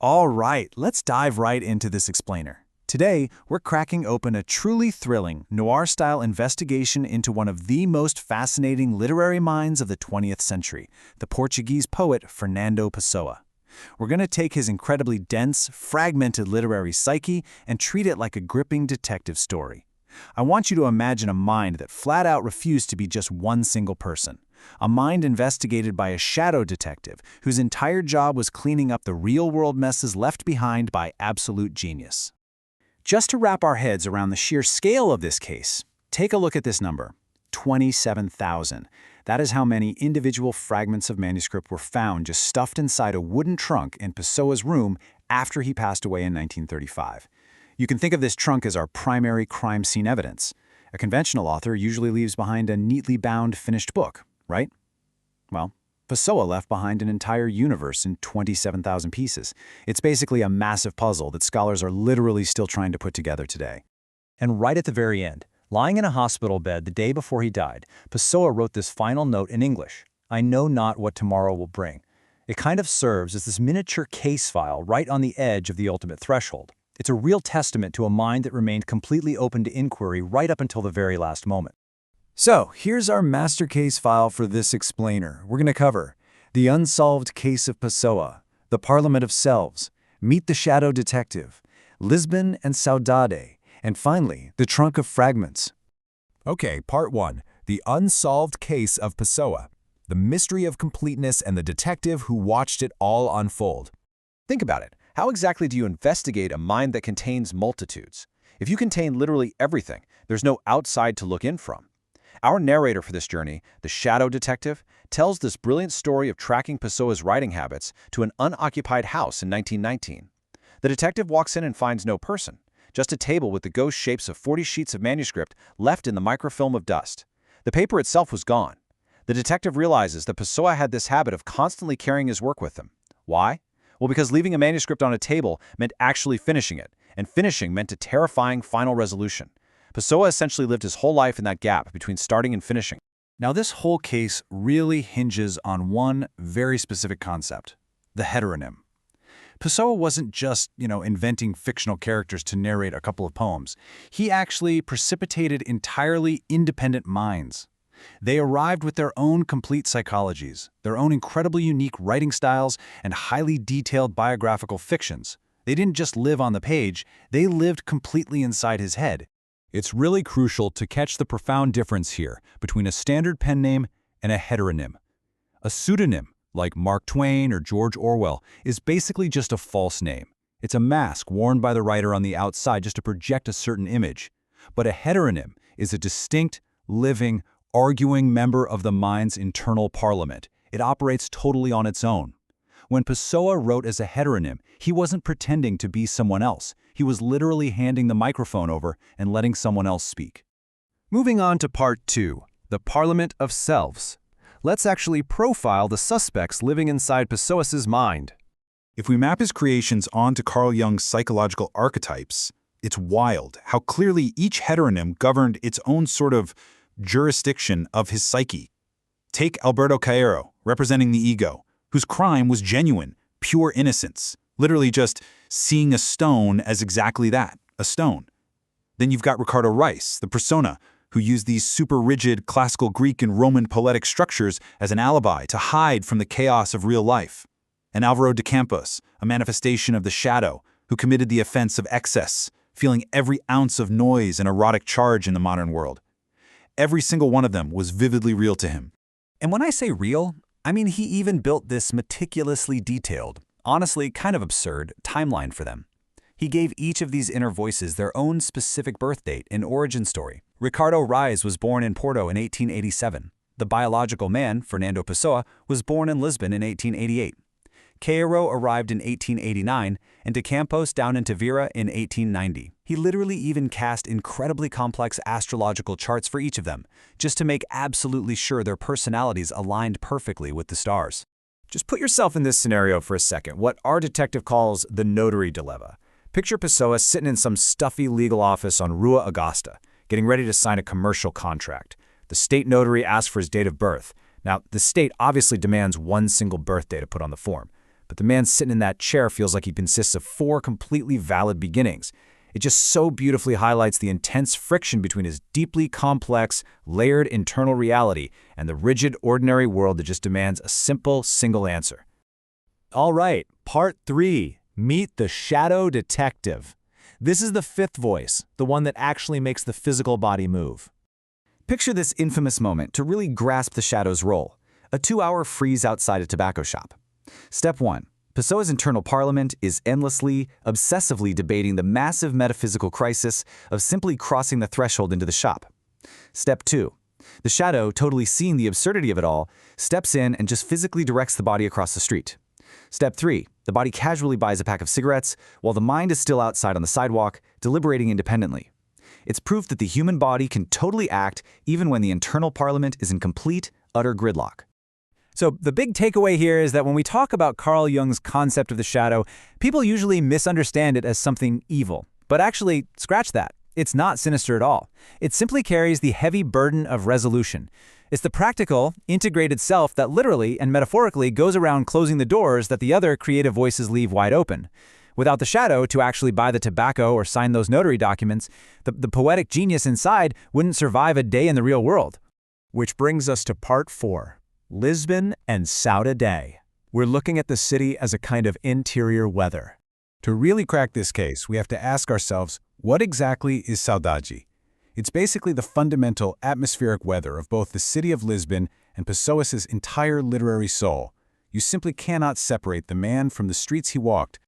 All right, let's dive right into this explainer. Today, we're cracking open a truly thrilling, noir-style investigation into one of the most fascinating literary minds of the 20th century, the Portuguese poet Fernando Pessoa. We're going to take his incredibly dense, fragmented literary psyche and treat it like a gripping detective story. I want you to imagine a mind that flat out refused to be just one single person. A mind investigated by a shadow detective whose entire job was cleaning up the real-world messes left behind by absolute genius. Just to wrap our heads around the sheer scale of this case, take a look at this number, 27,000. That is how many individual fragments of manuscript were found just stuffed inside a wooden trunk in Pessoa's room after he passed away in 1935. You can think of this trunk as our primary crime scene evidence. A conventional author usually leaves behind a neatly bound finished book, right? Well, Pessoa left behind an entire universe in 27,000 pieces. It's basically a massive puzzle that scholars are literally still trying to put together today. And right at the very end, lying in a hospital bed the day before he died, Pessoa wrote this final note in English: "I know not what tomorrow will bring." It kind of serves as this miniature case file right on the edge of the ultimate threshold. It's a real testament to a mind that remained completely open to inquiry right up until the very last moment. So, here's our master case file for this explainer. We're going to cover the unsolved case of Pessoa, the Parliament of Selves, Meet the Shadow Detective, Lisbon and Saudade, and finally, the Trunk of Fragments. Okay, Part 1. The Unsolved Case of Pessoa. The Mystery of Completeness and the Detective Who Watched It All Unfold. Think about it. How exactly do you investigate a mind that contains multitudes? If you contain literally everything, there's no outside to look in from. Our narrator for this journey, the Shadow Detective, tells this brilliant story of tracking Pessoa's writing habits to an unoccupied house in 1919. The detective walks in and finds no person, just a table with the ghost shapes of 40 sheets of manuscript left in the microfilm of dust. The paper itself was gone. The detective realizes that Pessoa had this habit of constantly carrying his work with him. Why? Well, because leaving a manuscript on a table meant actually finishing it, and finishing meant a terrifying final resolution. Pessoa essentially lived his whole life in that gap between starting and finishing. Now, this whole case really hinges on one very specific concept, the heteronym. Pessoa wasn't just, inventing fictional characters to narrate a couple of poems. He actually precipitated entirely independent minds. They arrived with their own complete psychologies, their own incredibly unique writing styles, and highly detailed biographical fictions. They didn't just live on the page, they lived completely inside his head. It's really crucial to catch the profound difference here between a standard pen name and a heteronym. A pseudonym, like Mark Twain or George Orwell, is basically just a false name. It's a mask worn by the writer on the outside just to project a certain image. But a heteronym is a distinct, living, arguing member of the mind's internal parliament. It operates totally on its own. When Pessoa wrote as a heteronym, he wasn't pretending to be someone else. He was literally handing the microphone over and letting someone else speak. Moving on to Part 2, the Parliament of Selves. Let's actually profile the suspects living inside Pessoa's mind. If we map his creations onto Carl Jung's psychological archetypes, it's wild how clearly each heteronym governed its own sort of jurisdiction of his psyche. Take Alberto Cairo, representing the ego, whose crime was genuine, pure innocence, literally just seeing a stone as exactly that, a stone. Then you've got Ricardo Reis, the persona, who used these super rigid classical Greek and Roman poetic structures as an alibi to hide from the chaos of real life. And Alvaro de Campos, a manifestation of the shadow, who committed the offense of excess, feeling every ounce of noise and erotic charge in the modern world. Every single one of them was vividly real to him. And when I say real, I mean he even built this meticulously detailed, honestly kind of absurd, timeline for them. He gave each of these inner voices their own specific birth date and origin story. Ricardo Reis was born in Porto in 1887. The biological man, Fernando Pessoa, was born in Lisbon in 1888. Cairo arrived in 1889, and De Campos down in Tavira in 1890. He literally even cast incredibly complex astrological charts for each of them, just to make absolutely sure their personalities aligned perfectly with the stars. Just put yourself in this scenario for a second, what our detective calls the notary dilemma. Picture Pessoa sitting in some stuffy legal office on Rua Augusta, getting ready to sign a commercial contract. The state notary asks for his date of birth. Now, the state obviously demands one single birthday to put on the form. but the man sitting in that chair feels like he consists of 4 completely valid beginnings. It just so beautifully highlights the intense friction between his deeply complex, layered internal reality and the rigid, ordinary world that just demands a simple, single answer. All right, part 3. Meet the shadow detective. This is the 5th voice, the one that actually makes the physical body move. Picture this infamous moment to really grasp the shadow's role. A 2-hour freeze outside a tobacco shop. Step 1. Pessoa's internal parliament is endlessly, obsessively debating the massive metaphysical crisis of simply crossing the threshold into the shop. Step 2. The shadow, totally seeing the absurdity of it all, steps in and just physically directs the body across the street. Step 3. The body casually buys a pack of cigarettes, while the mind is still outside on the sidewalk, deliberating independently. It's proof that the human body can totally act even when the internal parliament is in complete, utter gridlock. So the big takeaway here is that when we talk about Carl Jung's concept of the shadow, people usually misunderstand it as something evil. But actually, scratch that. It's not sinister at all. It simply carries the heavy burden of resolution. It's the practical, integrated self that literally and metaphorically goes around closing the doors that the other creative voices leave wide open. Without the shadow to actually buy the tobacco or sign those notary documents, the poetic genius inside wouldn't survive a day in the real world. Which brings us to part 4. Lisbon and saudade. We're looking at the city as a kind of interior weather. To really crack this case, we have to ask ourselves, what exactly is saudade? It's basically the fundamental atmospheric weather of both the city of Lisbon and Pessoa's entire literary soul. You simply cannot separate the man from the streets he walked.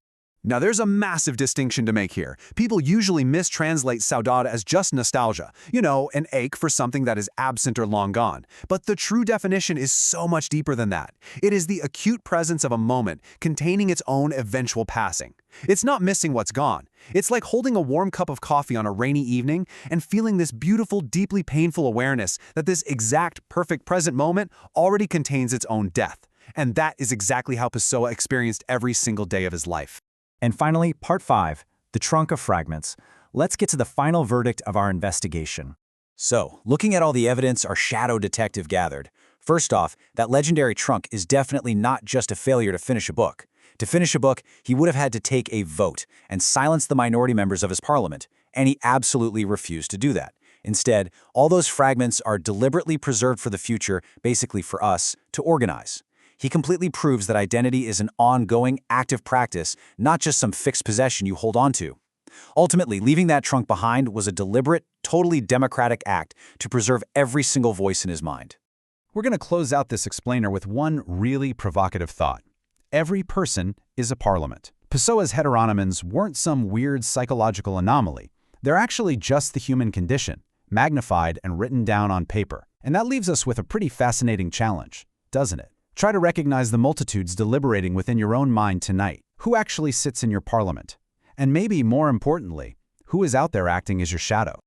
Now there's a massive distinction to make here. People usually mistranslate saudade as just nostalgia, an ache for something that is absent or long gone. But the true definition is so much deeper than that. It is the acute presence of a moment containing its own eventual passing. It's not missing what's gone. It's like holding a warm cup of coffee on a rainy evening and feeling this beautiful, deeply painful awareness that this exact, perfect present moment already contains its own death. And that is exactly how Pessoa experienced every single day of his life. And finally, part 5, the trunk of fragments. Let's get to the final verdict of our investigation. So, looking at all the evidence our shadow detective gathered, first off, that legendary trunk is definitely not just a failure to finish a book. To finish a book, he would have had to take a vote and silence the minority members of his parliament, and he absolutely refused to do that. Instead, all those fragments are deliberately preserved for the future, basically for us, to organize. He completely proves that identity is an ongoing, active practice, not just some fixed possession you hold on to. Ultimately, leaving that trunk behind was a deliberate, totally democratic act to preserve every single voice in his mind. We're going to close out this explainer with one really provocative thought. Every person is a parliament. Pessoa's heteronymous weren't some weird psychological anomaly. They're actually just the human condition, magnified and written down on paper. And that leaves us with a pretty fascinating challenge, doesn't it? Try to recognize the multitudes deliberating within your own mind tonight. Who actually sits in your parliament? And maybe more importantly, who is out there acting as your shadow?